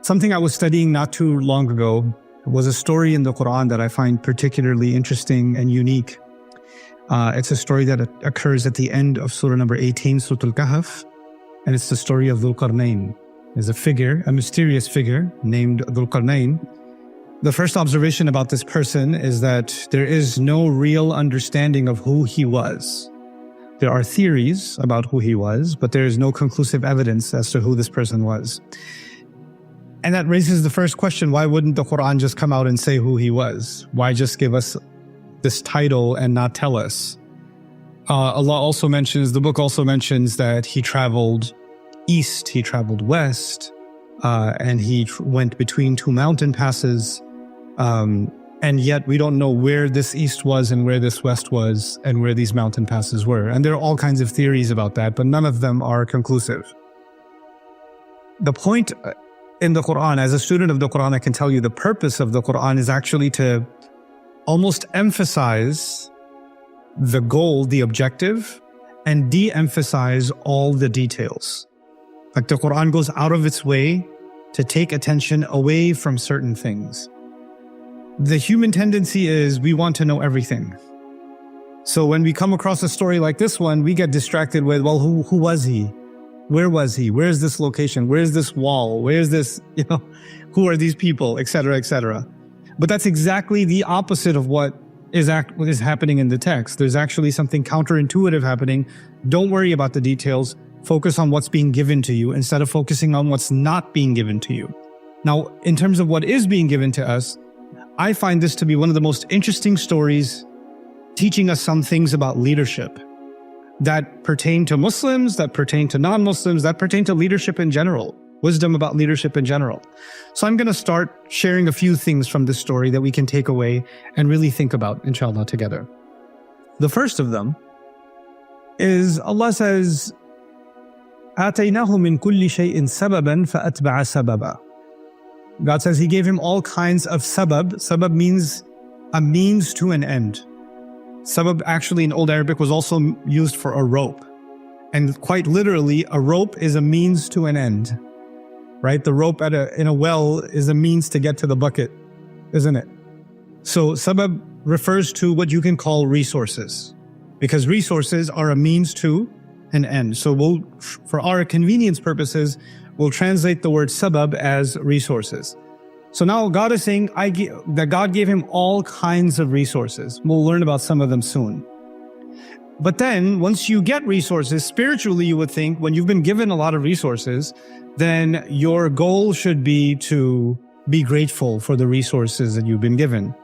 Something I was studying not too long ago was a story in the Qur'an that I find particularly interesting and unique. It's a story that occurs at the end of Surah number 18, Surah Al-Kahf, and it's the story of Dhul-Qarnayn. There's a figure, a mysterious figure named Dhul-Qarnayn. The first observation about this person is that there is no real understanding of who he was. There are theories about who he was, but there is no conclusive evidence as to who this person was. And that raises the first question, why wouldn't the Qur'an just come out and say who he was? Why just give us this title and not tell us? Allah also mentions, the book also mentions that he traveled east, he traveled west, and he went between two mountain passes. And yet we don't know where this east was and where this west was and where these mountain passes were. And there are all kinds of theories about that, but none of them are conclusive. The point in the Qur'an, as a student of the Qur'an, I can tell you the purpose of the Qur'an is actually to almost emphasize the goal, the objective, and de-emphasize all the details. Like the Qur'an goes out of its way to take attention away from certain things. The human tendency is we want to know everything. So when we come across a story like this one, we get distracted with, well, who was he? Where was he? Where's this location? Where's this wall? Where's this, who are these people, etc., etc. But that's exactly the opposite of what is happening in the text. There's actually something counterintuitive happening. Don't worry about the details. Focus on what's being given to you instead of focusing on what's not being given to you. Now, in terms of what is being given to us, I find this to be one of the most interesting stories teaching us some things about leadership that pertain to Muslims, that pertain to non-Muslims, that pertain to leadership in general, wisdom about leadership in general. So I'm going to start sharing a few things from this story that we can take away and really think about, inshallah, together. The first of them is Allah says, آتَيْنَاهُ مِنْ كُلِّ شَيْءٍ سَبَبًا فَأَتْبَعَ سَبَبًا. God says He gave him all kinds of sabab. Sabab means a means to an end. Sabab actually in Old Arabic was also used for a rope. And quite literally, a rope is a means to an end, right? The rope in a well is a means to get to the bucket, isn't it? So sabab refers to what you can call resources, because resources are a means to an end. So for our convenience purposes, we'll translate the word sabab as resources. So now God is saying that God gave him all kinds of resources. We'll learn about some of them soon. But then once you get resources, spiritually you would think when you've been given a lot of resources, then your goal should be to be grateful for the resources that you've been given.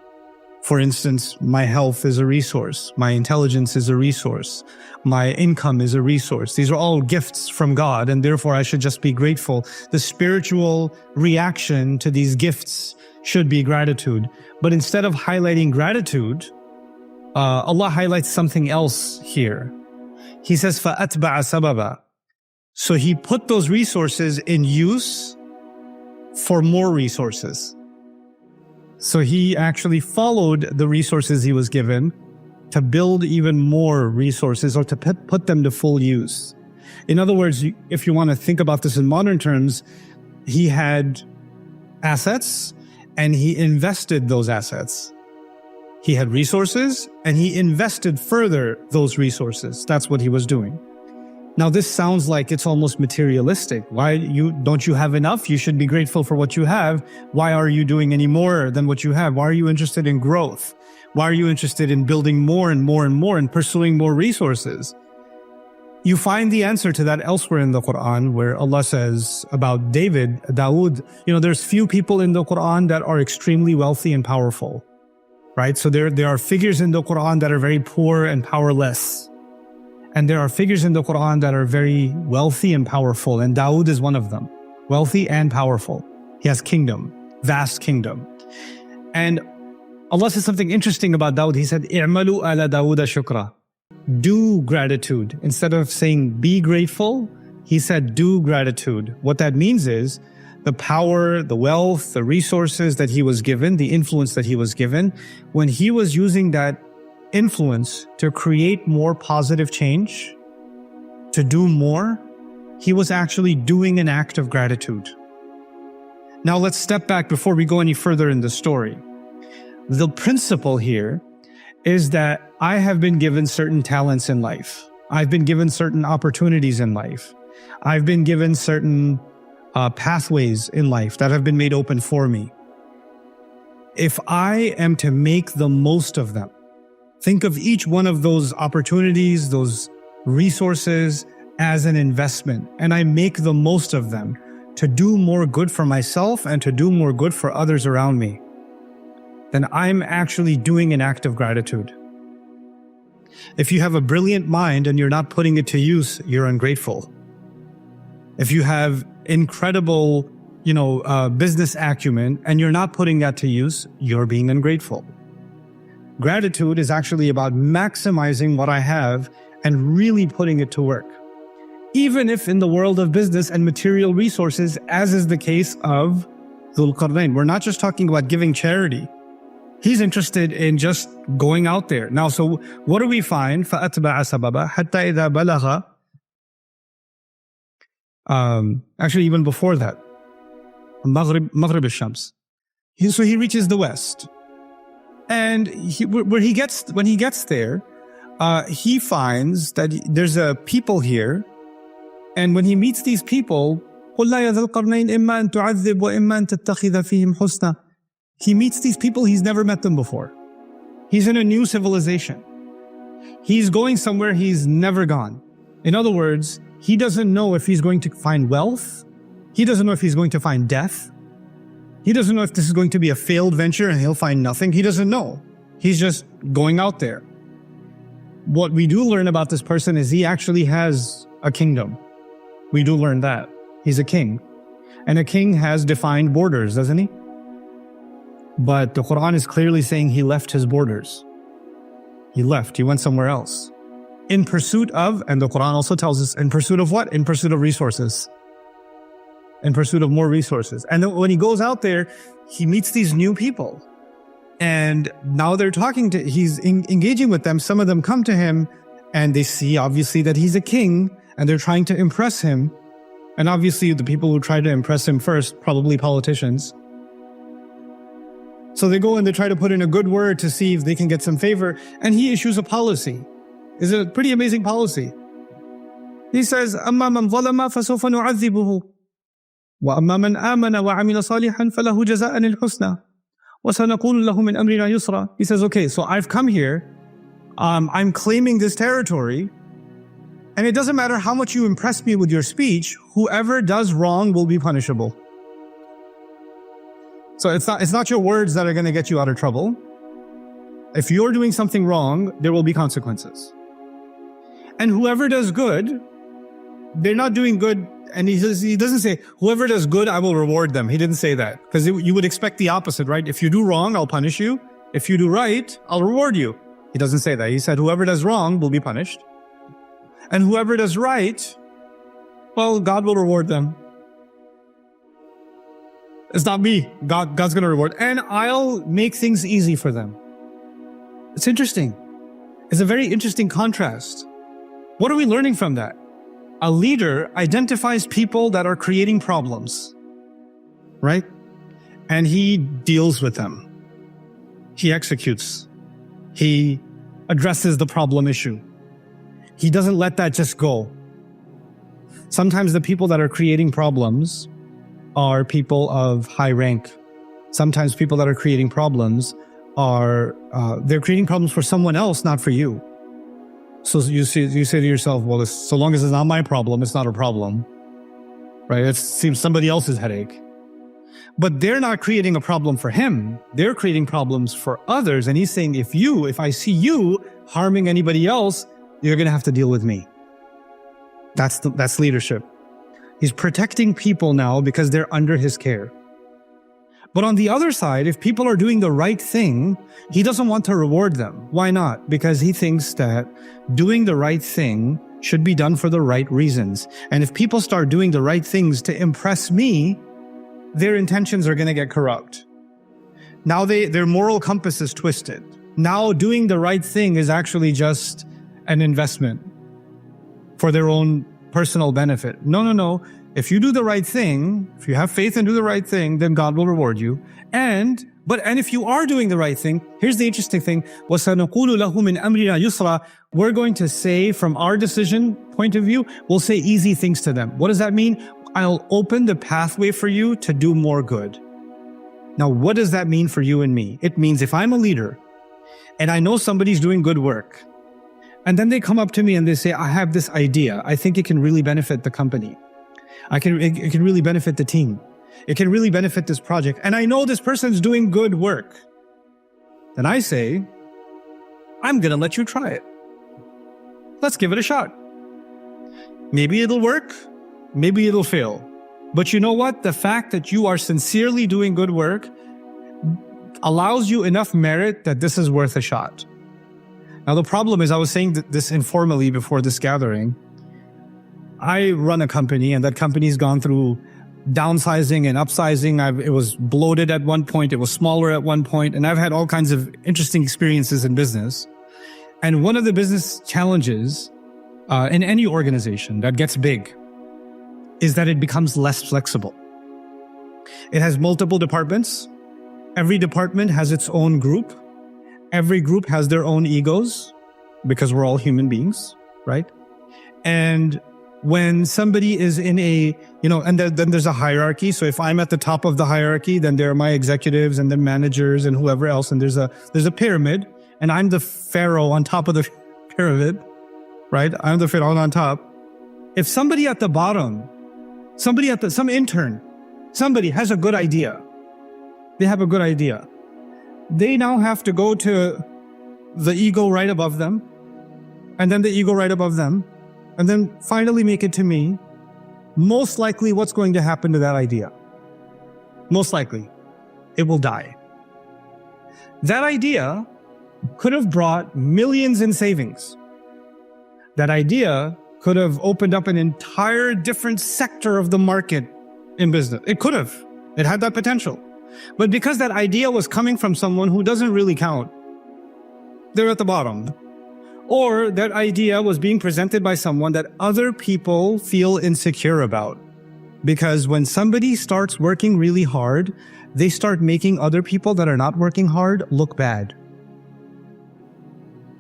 For instance, my health is a resource, my intelligence is a resource, my income is a resource. These are all gifts from God, and therefore I should just be grateful. The spiritual reaction to these gifts should be gratitude. But instead of highlighting gratitude, Allah highlights something else here. He says, فَأَتْبَعَ سَبَبًا. So He put those resources in use for more resources. So He actually followed the resources He was given to build even more resources, or to put them to full use. In other words, if you want to think about this in modern terms, He had assets and He invested those assets. He had resources and He invested further those resources. That's what He was doing. Now this sounds like it's almost materialistic. Don't you have enough? You should be grateful for what you have. Why are you doing any more than what you have? Why are you interested in growth? Why are you interested in building more and more and more and pursuing more resources? You find the answer to that elsewhere in the Qur'an, where Allah says about Dawood, there's few people in the Qur'an that are extremely wealthy and powerful, right? So there are figures in the Qur'an that are very poor and powerless. And there are figures in the Qur'an that are very wealthy and powerful, and Dawood is one of them. Wealthy and powerful. He has kingdom, vast kingdom. And Allah says something interesting about Dawood. He said, "I'malu ala Dawuda shukra." Do gratitude. Instead of saying be grateful, He said do gratitude. What that means is the power, the wealth, the resources that he was given, the influence that he was given, when he was using that influence to create more positive change, to do more, he was actually doing an act of gratitude. Now let's step back before we go any further in the story. The principle here is that I have been given certain talents in life. I've been given certain opportunities in life. I've been given certain pathways in life that have been made open for me. If I am to make the most of them, think of each one of those opportunities, those resources as an investment, and I make the most of them to do more good for myself and to do more good for others around me, then I'm actually doing an act of gratitude. If you have a brilliant mind and you're not putting it to use, you're ungrateful. If you have incredible, business acumen and you're not putting that to use, you're being ungrateful. Gratitude is actually about maximizing what I have and really putting it to work. Even if in the world of business and material resources, as is the case of Dhul-Qarnayn, we're not just talking about giving charity. He's interested in just going out there. Now, so what do we find? فَأَتْبَعَ سَبَبًا حَتَّى إِذَا بَلَغَ actually, even before that, Maghrib al-Shams. So he reaches the west. And when he gets there, he finds that there's a people here. And when he meets these people, قُلْ لَا يَا ذَا الْقَرْنَيْنِ إِمَّا أَن تُعَذِّبْ وَإِمَّا أَن تَتَّخِذَ فِيهِمْ حُسْنًا. He meets these people, he's never met them before. He's in a new civilization. He's going somewhere he's never gone. In other words, he doesn't know if he's going to find wealth. He doesn't know if he's going to find death. He doesn't know if this is going to be a failed venture and he'll find nothing. He doesn't know. He's just going out there. What we do learn about this person is he actually has a kingdom. We do learn that. He's a king. And a king has defined borders, doesn't he? But the Qur'an is clearly saying he left his borders. He left, he went somewhere else. In pursuit of, and the Qur'an also tells us, in pursuit of what? In pursuit of resources. In pursuit of more resources. And then when he goes out there, he meets these new people. And now they're he's engaging with them. Some of them come to him and they see obviously that he's a king and they're trying to impress him. And obviously the people who try to impress him first, probably politicians. So they go and they try to put in a good word to see if they can get some favor. And he issues a policy. It's a pretty amazing policy. He says, أَمَّا مَنْ ظَلَمَ فَسَوْفَ نُعَذِّبُهُ وَأَمَّا مَنْ آمَنَ وَعَمِلَ صَالِحًا فَلَهُ جَزَاءً الْحُسْنَى وَسَنَقُولُ لَهُ مِنْ أَمْرِنَا يُسْرًا. He says, okay, so I've come here. I'm claiming this territory. And it doesn't matter how much you impress me with your speech. Whoever does wrong will be punishable. So it's not your words that are going to get you out of trouble. If you're doing something wrong, there will be consequences. And whoever does good, they're not doing good. And he doesn't say, whoever does good, I will reward them. He didn't say that. Because you would expect the opposite, right? If you do wrong, I'll punish you. If you do right, I'll reward you. He doesn't say that. He said, whoever does wrong will be punished. And whoever does right, well, God will reward them. It's not me. God's going to reward. And I'll make things easy for them. It's interesting. It's a very interesting contrast. What are we learning from that? A leader identifies people that are creating problems, right? And he deals with them. He executes. He addresses the problem issue. He doesn't let that just go. Sometimes the people that are creating problems are people of high rank. Sometimes people that are creating problems are, they're creating problems for someone else, not for you. So you say to yourself, well, so long as it's not my problem, it's not a problem, right? It seems somebody else's headache. But they're not creating a problem for him. They're creating problems for others. And he's saying, if I see you harming anybody else, you're going to have to deal with me. That's leadership. He's protecting people now because they're under his care. But on the other side, if people are doing the right thing, he doesn't want to reward them. Why not? Because he thinks that doing the right thing should be done for the right reasons. And if people start doing the right things to impress me, their intentions are going to get corrupt. Now their moral compass is twisted. Now doing the right thing is actually just an investment for their own personal benefit. No. If you do the right thing, if you have faith and do the right thing, then God will reward you. And if you are doing the right thing, here's the interesting thing. وَسَنَقُولُ لَهُ مِنْ أَمْرِنَا يُسْرًا. We're going to say, from our decision point of view, we'll say easy things to them. What does that mean? I'll open the pathway for you to do more good. Now, what does that mean for you and me? It means if I'm a leader and I know somebody's doing good work, and then they come up to me and they say, I have this idea. I think it can really benefit the company. It can really benefit the team. It can really benefit this project. And I know this person's doing good work. Then I say, I'm going to let you try it. Let's give it a shot. Maybe it'll work. Maybe it'll fail. But you know what? The fact that you are sincerely doing good work allows you enough merit that this is worth a shot. Now, the problem is, I was saying this informally before this gathering. I run a company, and that company's gone through downsizing and upsizing. It was bloated at one point, it was smaller at one point, and I've had all kinds of interesting experiences in business. And one of the business challenges in any organization that gets big is that it becomes less flexible. It has multiple departments. Every department has its own group. Every group has their own egos, because we're all human beings, right? And when somebody is in a, and then there's a hierarchy. So if I'm at the top of the hierarchy, then there are my executives and the managers and whoever else. And there's a pyramid, and I'm the pharaoh on top of the pyramid, right? I'm the pharaoh on top. If somebody at the bottom, some intern, somebody has a good idea. They have a good idea. They now have to go to the ego right above them, and then the ego right above them, and then finally make it to me. Most likely, what's going to happen to that idea? Most likely, it will die. That idea could have brought millions in savings. That idea could have opened up an entire different sector of the market in business. It could have. It had that potential. But because that idea was coming from someone who doesn't really count, they're at the bottom. Or that idea was being presented by someone that other people feel insecure about. Because when somebody starts working really hard, they start making other people that are not working hard look bad.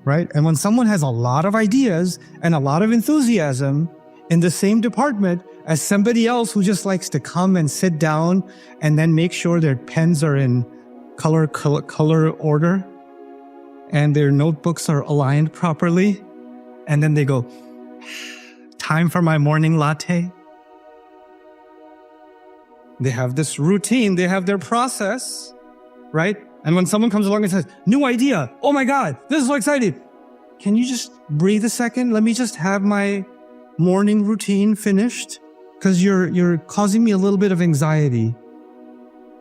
Right? And when someone has a lot of ideas and a lot of enthusiasm in the same department as somebody else who just likes to come and sit down and then make sure their pens are in color order and their notebooks are aligned properly, and then they go, time for my morning latte. They have this routine, they have their process, right? And when someone comes along and says, new idea, oh my God, this is so exciting. Can you just breathe a second? Let me just have my morning routine finished, because you're causing me a little bit of anxiety.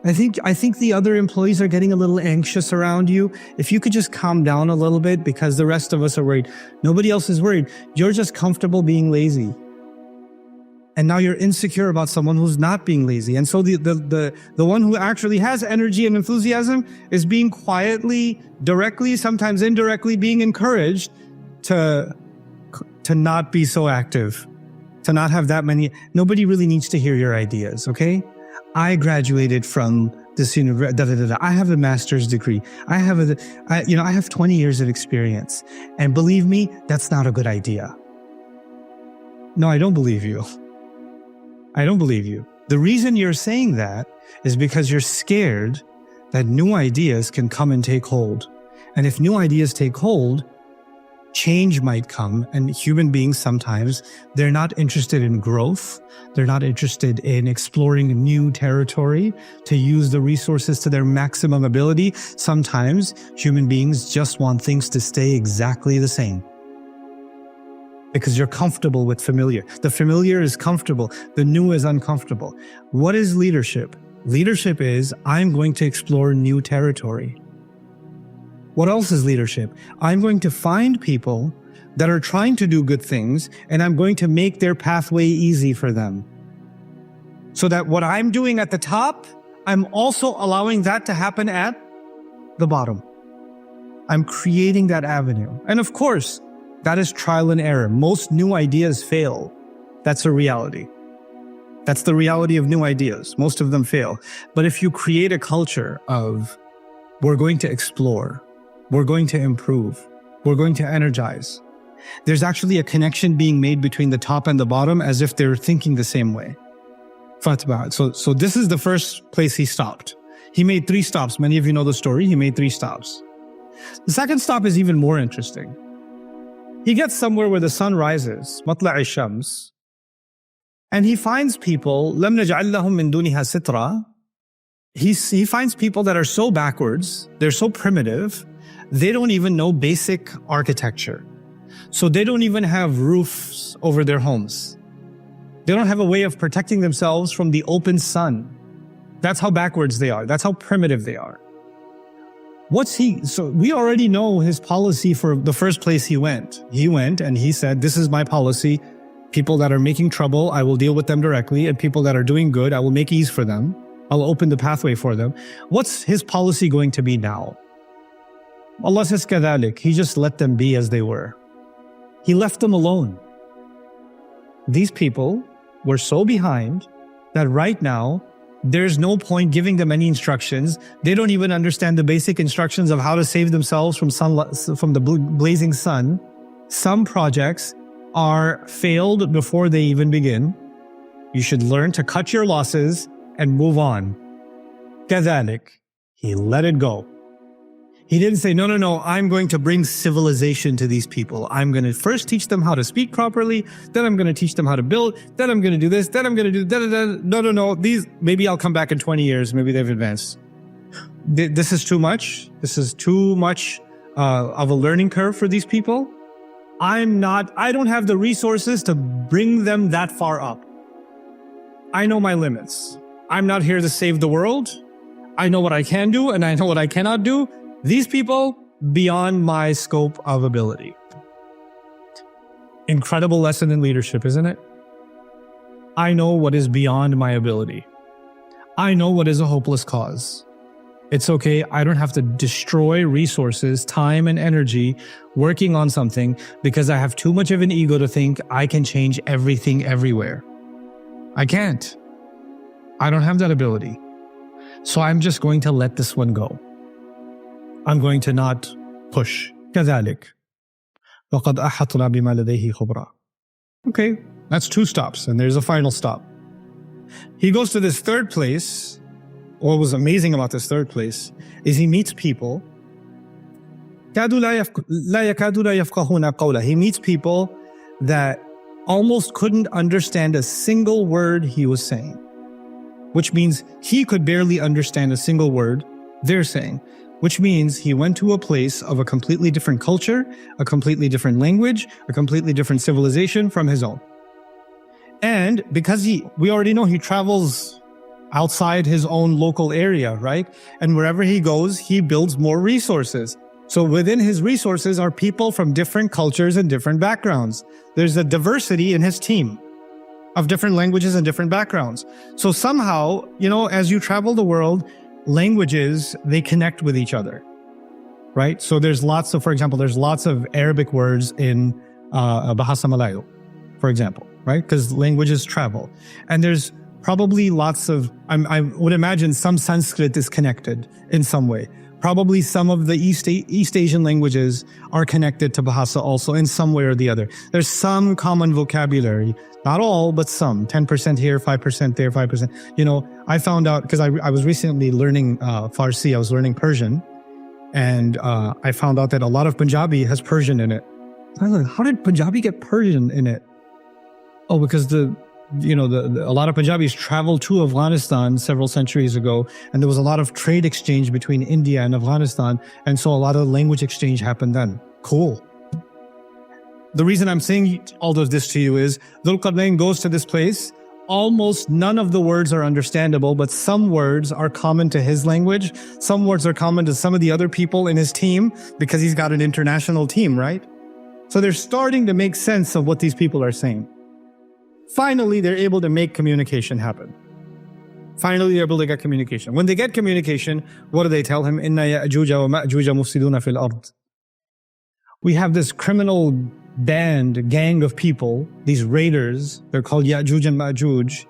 I think the other employees are getting a little anxious around you. If you could just calm down a little bit, because the rest of us are worried. Nobody else is worried. You're just comfortable being lazy. And now you're insecure about someone who's not being lazy. And so the one who actually has energy and enthusiasm is being quietly, directly, sometimes indirectly being encouraged to not be so active, to not have that many. Nobody really needs to hear your ideas, okay? I graduated from this university. I have a master's degree. I have 20 years of experience. And believe me, that's not a good idea. No, I don't believe you. I don't believe you. The reason you're saying that is because you're scared that new ideas can come and take hold. And if new ideas take hold, change might come. And human beings sometimes, they're not interested in growth. They're not interested in exploring new territory to use the resources to their maximum ability. Sometimes human beings just want things to stay exactly the same, because you're comfortable with familiar. The familiar is comfortable. The new is uncomfortable. What is leadership? Leadership is, I'm going to explore new territory. What else is leadership? I'm going to find people that are trying to do good things, and I'm going to make their pathway easy for them. So that what I'm doing at the top, I'm also allowing that to happen at the bottom. I'm creating that avenue. And of course, that is trial and error. Most new ideas fail. That's a reality. That's the reality of new ideas. Most of them fail. But if you create a culture of, we're going to explore, we're going to improve, we're going to energize, there's actually a connection being made between the top and the bottom as if they're thinking the same way. Fatba'at. So this is the first place he stopped. He made 3 stops. Many of you know the story. He made 3 stops. The second stop is even more interesting. He gets somewhere where the sun rises, matla'i shams, and he finds people, lam naj'al lahum min duniha sitra. He finds people that are so backwards, they're so primitive, they don't even know basic architecture. So they don't even have roofs over their homes. They don't have a way of protecting themselves from the open sun. That's how backwards they are. That's how primitive they are. So we already know his policy for the first place he went. He went and he said, this is my policy. People that are making trouble, I will deal with them directly. And people that are doing good, I will make ease for them. I'll open the pathway for them. What's his policy going to be now? Allah says, كَذَلِكَ. He just let them be as they were. He left them alone. These people were so behind that right now, there's no point giving them any instructions. They don't even understand the basic instructions of how to save themselves from the blazing sun. Some projects are failed before they even begin. You should learn to cut your losses and move on. كَذَلِكَ. He let it go. He didn't say, no, I'm going to bring civilization to these people. I'm going to first teach them how to speak properly, then I'm going to teach them how to build, then I'm going to do this, then I'm going to do da-da-da. No. Maybe I'll come back in 20 years, maybe they've advanced. This is too much. This is too much of a learning curve for these people. I don't have the resources to bring them that far up. I know my limits. I'm not here to save the world. I know what I can do and I know what I cannot do. These people, beyond my scope of ability. Incredible lesson in leadership, isn't it? I know what is beyond my ability. I know what is a hopeless cause. It's okay, I don't have to destroy resources, time and energy working on something because I have too much of an ego to think I can change everything everywhere. I can't. I don't have that ability. So I'm just going to let this one go. I'm going to not push. كذلك. وقد أحطنا بما لديه خبرا. Okay, that's 2 stops, and there's a final stop. He goes to this third place. What was amazing about this third place is he meets people. كادوا لا يكادون يفقهون قوله. He meets people that almost couldn't understand a single word he was saying, which means he could barely understand a single word they're saying. Which means he went to a place of a completely different culture, a completely different language, a completely different civilization from his own. And because we already know he travels outside his own local area, right? And wherever he goes, he builds more resources. So within his resources are people from different cultures and different backgrounds. There's a diversity in his team of different languages and different backgrounds. So somehow, as you travel the world, languages, they connect with each other, right? So there's lots of Arabic words in Bahasa Malayo, for example, right? Because languages travel. And there's probably lots of, I would imagine some Sanskrit is connected in some way. Probably some of the East Asian languages are connected to Bahasa also in some way or the other. There's some common vocabulary, not all, but some, 10% here, 5% there, 5%. I found out, because I was recently learning Farsi, I was learning Persian, and I found out that a lot of Punjabi has Persian in it. I was like, how did Punjabi get Persian in it? Oh, because a lot of Punjabis traveled to Afghanistan several centuries ago, and there was a lot of trade exchange between India and Afghanistan, and so a lot of language exchange happened then. Cool. The reason I'm saying all of this to you is Dhul-Qarnayn goes to this place. Almost none of the words are understandable, but some words are common to his language. Some words are common to some of the other people in his team because he's got an international team, right? So they're starting to make sense of what these people are saying. Finally, they're able to make communication happen. Finally, they're able to get communication. When they get communication, what do they tell him? Inna ya'juja wa ma'juja mufsiduna fil ard. We have this criminal gang of people, these raiders, they're called Ya'juj and Ma'juj.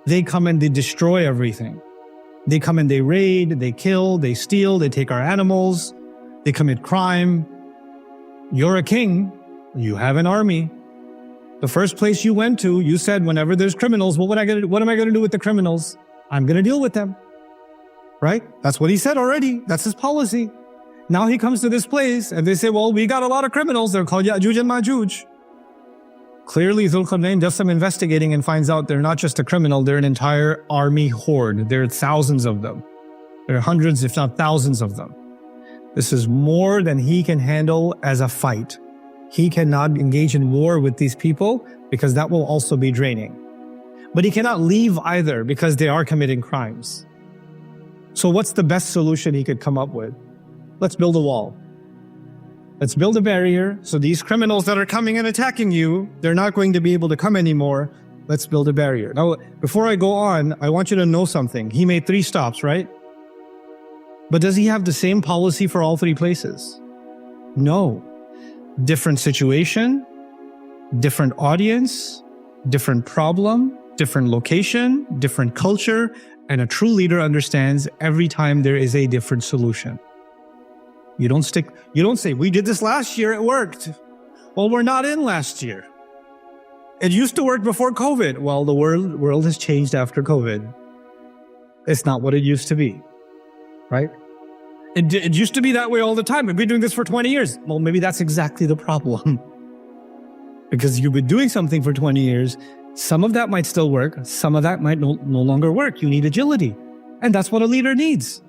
They come and they destroy everything. They come and they raid, they kill, they steal, they take our animals, they commit crime. You're a king, you have an army. The first place you went to, you said, whenever there's criminals, well, what am I going to do with the criminals? I'm going to deal with them. Right? That's what he said already. That's his policy. Now he comes to this place and they say, well, we got a lot of criminals. They're called Ya'juj and Ma'juj. Clearly, Dhul-Qarnayn does some investigating and finds out they're not just a criminal, they're an entire army horde. There are thousands of them. There are hundreds, if not thousands of them. This is more than he can handle as a fight. He cannot engage in war with these people because that will also be draining. But he cannot leave either because they are committing crimes. So what's the best solution he could come up with? Let's build a wall. Let's build a barrier so these criminals that are coming and attacking you, they're not going to be able to come anymore. Let's build a barrier. Now, before I go on, I want you to know something. He made 3 stops, right? But does he have the same policy for all 3 places? No. Different situation, different audience, different problem, different location, different culture, and a true leader understands every time there is a different solution. You don't say, we did this last year, it worked. Well, we're not in last year. It used to work before COVID. Well, the world has changed after COVID. It's not what it used to be, right? It used to be that way all the time. We've been doing this for 20 years. Well, maybe that's exactly the problem. Because you've been doing something for 20 years, some of that might still work, some of that might no longer work. You need agility. And that's what a leader needs.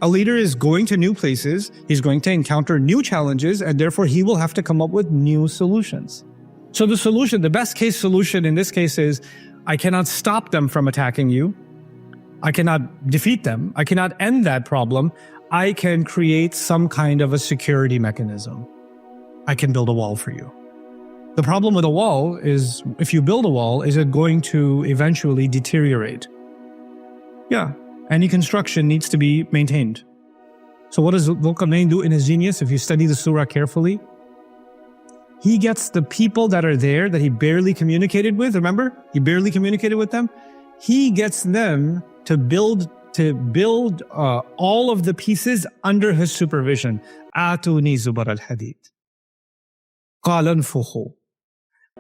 A leader is going to new places, he's going to encounter new challenges, and therefore he will have to come up with new solutions. So the solution, the best case solution in this case is, I cannot stop them from attacking you. I cannot defeat them. I cannot end that problem. I can create some kind of a security mechanism. I can build a wall for you. The problem with a wall is, if you build a wall, is it going to eventually deteriorate? Yeah. Any construction needs to be maintained. So what does Dhul-Qarnayn do in his genius? If you study the surah carefully, he gets the people that are there that he barely communicated with. Remember? He barely communicated with them. He gets them to build all of the pieces under his supervision. Atuni zubar al-hadid. Qala anfukhu.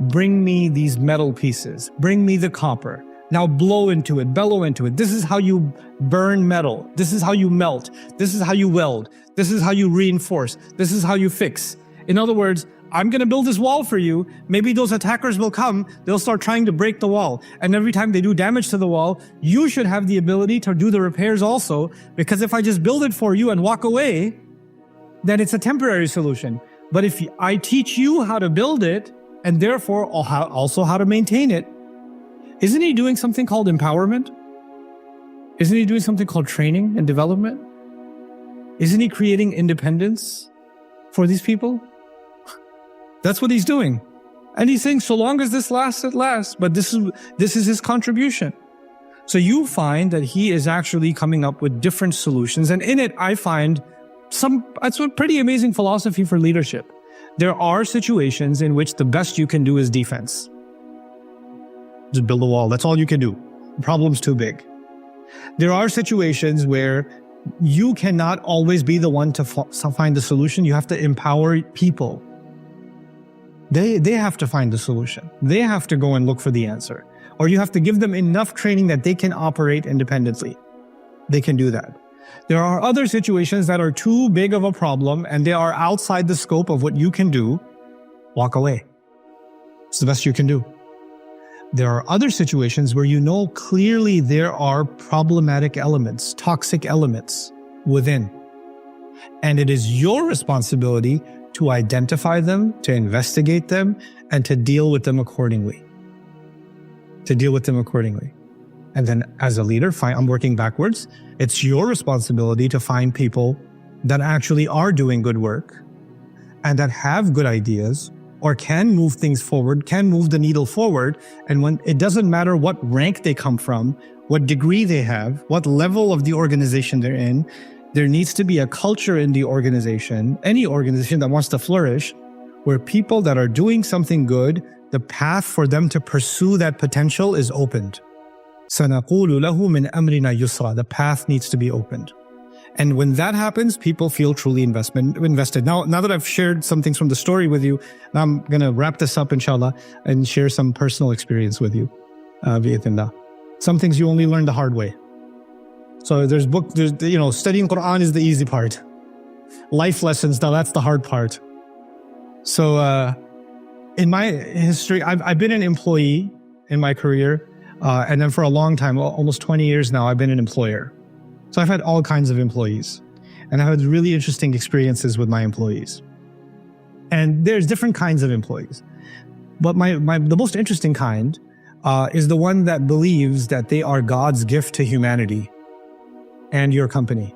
Bring me these metal pieces. Bring me the copper. Now blow into it, bellow into it. This is how you burn metal. This is how you melt. This is how you weld. This is how you reinforce. This is how you fix. In other words, I'm going to build this wall for you. Maybe those attackers will come. They'll start trying to break the wall. And every time they do damage to the wall, you should have the ability to do the repairs also. Because if I just build it for you and walk away, then it's a temporary solution. But if I teach you how to build it, and therefore also how to maintain it, isn't he doing something called empowerment? Isn't he doing something called training and development? Isn't he creating independence for these people? That's what he's doing. And he's saying, so long as this lasts, it lasts. But this is his contribution. So you find that he is actually coming up with different solutions. And in it, I find it's a pretty amazing philosophy for leadership. There are situations in which the best you can do is defense. Just build a wall. That's all you can do. The problem's too big. There are situations where you cannot always be the one to find the solution. You have to empower people. They have to find the solution. They have to go and look for the answer. Or you have to give them enough training that they can operate independently. They can do that. There are other situations that are too big of a problem and they are outside the scope of what you can do. Walk away. It's the best you can do. There are other situations where you know clearly there are problematic elements, toxic elements within. And it is your responsibility to identify them, to investigate them, and to deal with them accordingly. And then as a leader, I'm working backwards. It's your responsibility to find people that actually are doing good work and that have good ideas or can move things forward, can move the needle forward. And when it doesn't matter what rank they come from, what degree they have, what level of the organization they're in, there needs to be a culture in the organization, any organization that wants to flourish, where people that are doing something good, the path for them to pursue that potential is opened. سَنَقُولُ لَهُ مِنْ أَمْرِنَا يُسْرًا. The path needs to be opened. And when that happens, people feel truly invested. Now that I've shared some things from the story with you, now I'm going to wrap this up, inshallah, and share some personal experience with you. Bi'idhnillah. Some things you only learn the hard way. So studying Qur'an is the easy part. Life lessons, now that's the hard part. So in my history, I've been an employee in my career. And then for a long time, almost 20 years now, I've been an employer. So I've had all kinds of employees. And I've had really interesting experiences with my employees. And there's different kinds of employees. But the most interesting kind is the one that believes that they are God's gift to humanity and your company.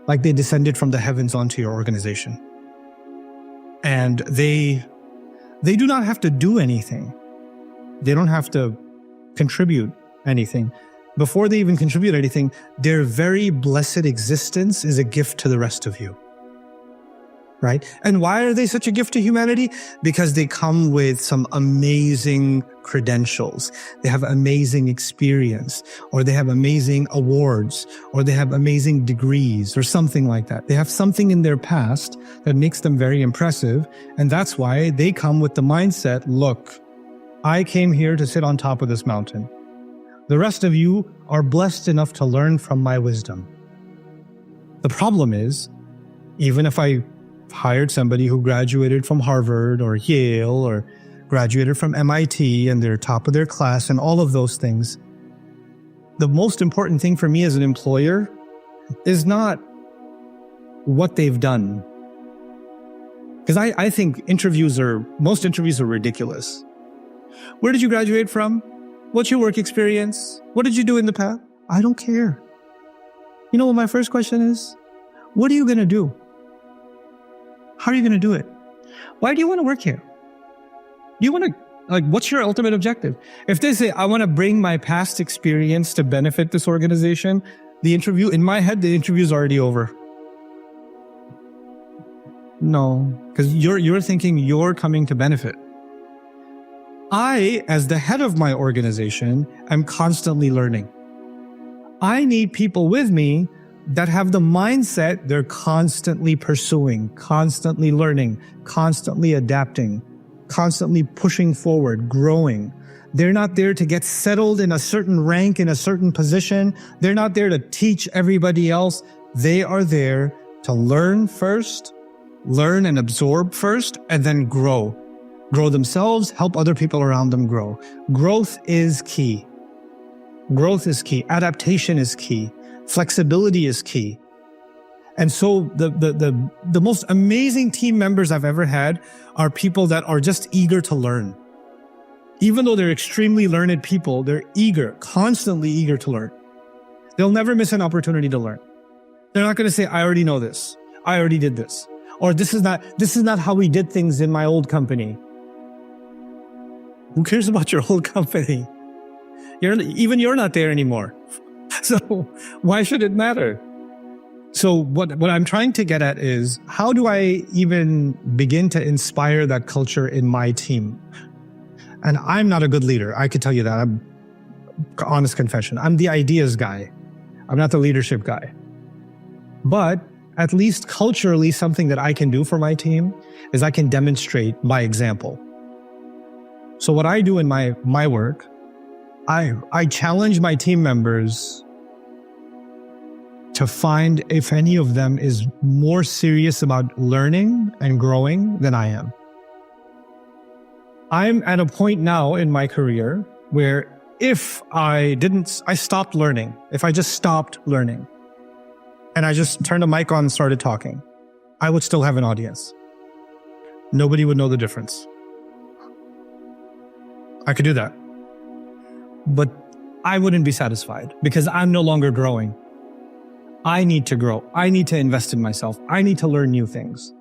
Like they descended from the heavens onto your organization. And they do not have to do anything. They don't have to contribute anything. Before they even contribute anything, their very blessed existence is a gift to the rest of you. Right? And why are they such a gift to humanity? Because they come with some amazing credentials. They have amazing experience, or they have amazing awards, or they have amazing degrees, or something like that. They have something in their past that makes them very impressive. And that's why they come with the mindset, look, I came here to sit on top of this mountain. The rest of you are blessed enough to learn from my wisdom. The problem is, even if I hired somebody who graduated from Harvard or Yale or graduated from MIT and they're top of their class and all of those things, the most important thing for me as an employer is not what they've done. Because I think most interviews are ridiculous. Where did you graduate from? What's your work experience? What did you do in the past? I don't care. You know what my first question is? What are you going to do? How are you going to do it? Why do you want to work here? Do you want to, what's your ultimate objective? If they say, I want to bring my past experience to benefit this organization, in my head, the interview is already over. No, because you're thinking you're coming to benefit. I, as the head of my organization, am constantly learning. I need people with me that have the mindset they're constantly pursuing, constantly learning, constantly adapting, constantly pushing forward, growing. They're not there to get settled in a certain rank, in a certain position. They're not there to teach everybody else. They are there to learn first, learn and absorb first, and then grow. Grow themselves, help other people around them grow. Growth is key. Growth is key. Adaptation is key. Flexibility is key. And so the most amazing team members I've ever had are people that are just eager to learn. Even though they're extremely learned people, they're eager, constantly eager to learn. They'll never miss an opportunity to learn. They're not going to say, I already know this. I already did this. Or this is not how we did things in my old company. Who cares about your old company? You're not there anymore. So why should it matter? So what I'm trying to get at is, how do I even begin to inspire that culture in my team? And I'm not a good leader. I could tell you that. I'm honest confession. I'm the ideas guy. I'm not the leadership guy. But at least culturally, something that I can do for my team is I can demonstrate by example. So what I do in my work, I challenge my team members to find if any of them is more serious about learning and growing than I am. I'm at a point now in my career where if I stopped learning, if I just stopped learning and I just turned a mic on and started talking, I would still have an audience. Nobody would know the difference. I could do that. But I wouldn't be satisfied because I'm no longer growing. I need to grow. I need to invest in myself. I need to learn new things.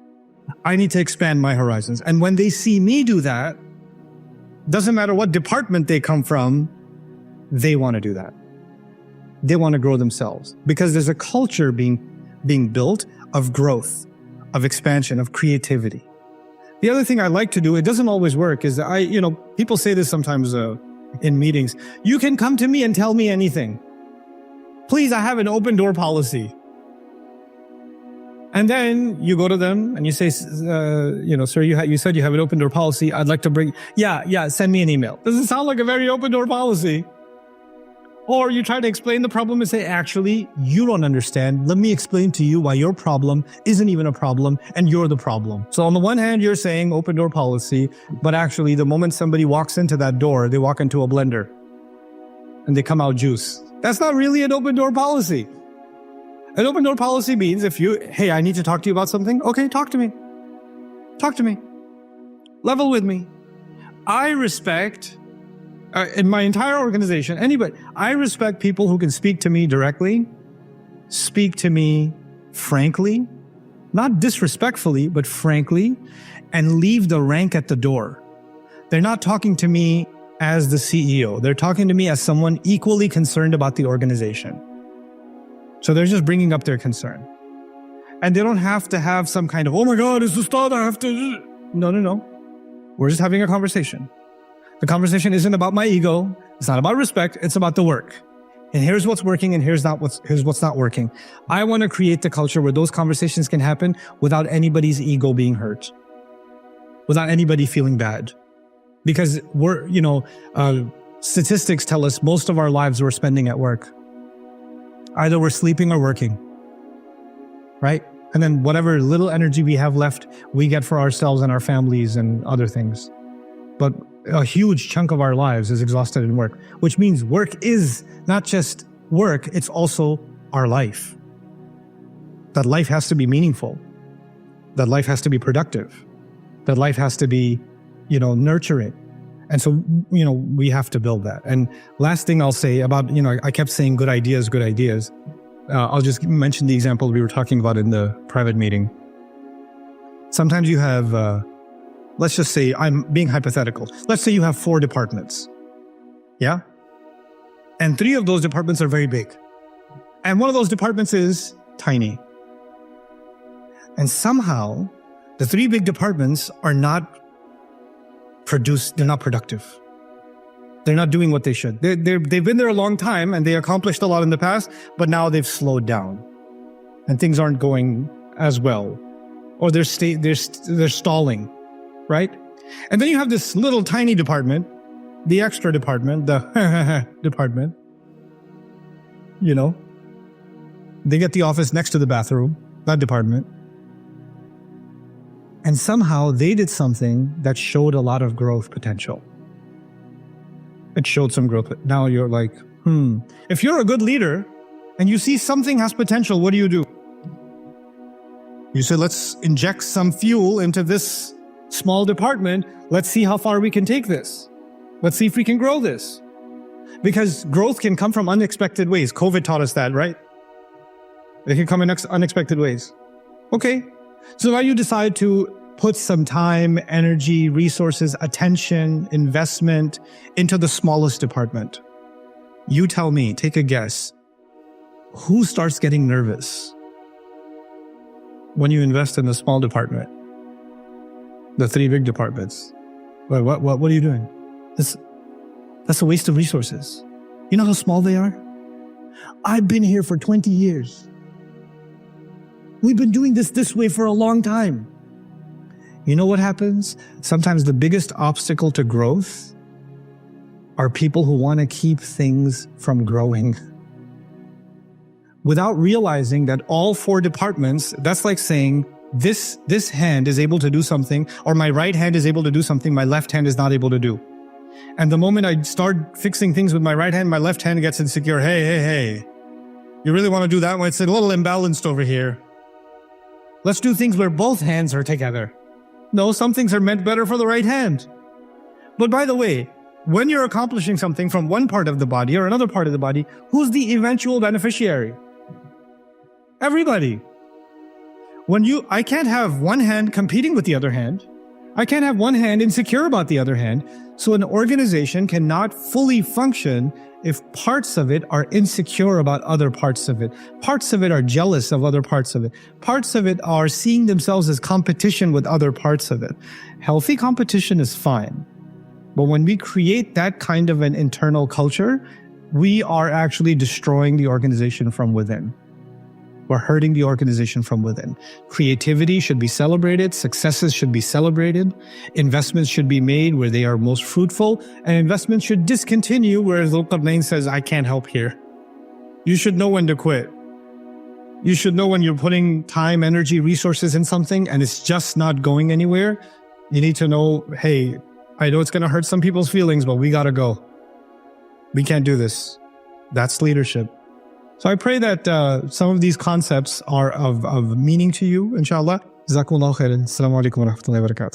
I need to expand my horizons. And when they see me do that, doesn't matter what department they come from, they want to do that. They want to grow themselves because there's a culture being built of growth, of expansion, of creativity. The other thing I like to do, it doesn't always work, is people say this sometimes, in meetings, you can come to me and tell me anything. Please, I have an open door policy. And then you go to them and you say, sir, you said you have an open door policy. I'd like to send me an email. Doesn't sound like a very open door policy. Or you try to explain the problem and say, actually, you don't understand. Let me explain to you why your problem isn't even a problem and you're the problem. So on the one hand, you're saying open door policy, but actually the moment somebody walks into that door, they walk into a blender and they come out juice. That's not really an open door policy. An open door policy means hey, I need to talk to you about something. Okay, talk to me. Talk to me. Level with me. I respect, in my entire organization, I respect people who can speak to me directly, speak to me frankly, not disrespectfully, but frankly, and leave the rank at the door. They're not talking to me as the CEO. They're talking to me as someone equally concerned about the organization. So they're just bringing up their concern. And they don't have to have some kind of, oh my God, it's the start, I have to... No. We're just having a conversation. The conversation isn't about my ego. It's not about respect. It's about the work. And here's what's working and here's what's not working. I want to create the culture where those conversations can happen without anybody's ego being hurt, without anybody feeling bad. Because statistics tell us most of our lives we're spending at work. Either we're sleeping or working, right? And then whatever little energy we have left, we get for ourselves and our families and other things. But a huge chunk of our lives is exhausted in work, which means work is not just work, it's also our life. That life has to be meaningful. That life has to be productive. That life has to be, nurturing. And so, we have to build that. And last thing I'll say about, I kept saying good ideas, good ideas. I'll just mention the example we were talking about in the private meeting. Sometimes you have, let's just say, I'm being hypothetical. Let's say you have 4 departments. Yeah? And 3 of those departments are very big. And one of those departments is tiny. And somehow, the 3 big departments are not they're not productive. They're not doing what they should. They've been there a long time and they accomplished a lot in the past, but now they've slowed down and things aren't going as well, or they're stalling, right? And then you have this little tiny department, the extra department, the department. They get the office next to the bathroom, that department. And somehow they did something that showed a lot of growth potential. It showed some growth. Now you're like, If you're a good leader and you see something has potential, what do? You say, let's inject some fuel into this small department. Let's see how far we can take this. Let's see if we can grow this. Because growth can come from unexpected ways. COVID taught us that, right? It can come in unexpected ways. Okay. So now you decide to put some time, energy, resources, attention, investment into the smallest department. You tell me, take a guess. Who starts getting nervous when you invest in the small department? The 3 big departments. What are you doing? That's a waste of resources. You know how small they are? I've been here for 20 years. We've been doing this way for a long time. You know what happens? Sometimes the biggest obstacle to growth are people who want to keep things from growing. Without realizing that all 4 departments, that's like saying this hand is able to do something, or my right hand is able to do something my left hand is not able to do. And the moment I start fixing things with my right hand, my left hand gets insecure. Hey. You really want to do that one? It's a little imbalanced over here. Let's do things where both hands are together. No, some things are meant better for the right hand. But by the way, when you're accomplishing something from one part of the body or another part of the body, who's the eventual beneficiary? Everybody. I can't have one hand competing with the other hand. I can't have one hand insecure about the other hand. So an organization cannot fully function if parts of it are insecure about other parts of it. Parts of it are jealous of other parts of it. Parts of it are seeing themselves as competition with other parts of it. Healthy competition is fine. But when we create that kind of an internal culture, we are actually destroying the organization from within. We're hurting the organization from within. Creativity should be celebrated. Successes should be celebrated. Investments should be made where they are most fruitful. And investments should discontinue where Dhul-Qarnayn says, I can't help here. You should know when to quit. You should know when you're putting time, energy, resources in something and it's just not going anywhere. You need to know, hey, I know it's going to hurt some people's feelings, but we got to go. We can't do this. That's leadership. So I pray that some of these concepts are of meaning to you, inshallah. Jazakumullahu khairan. Assalamu alaikum wa rahmatullahi wa barakatuh.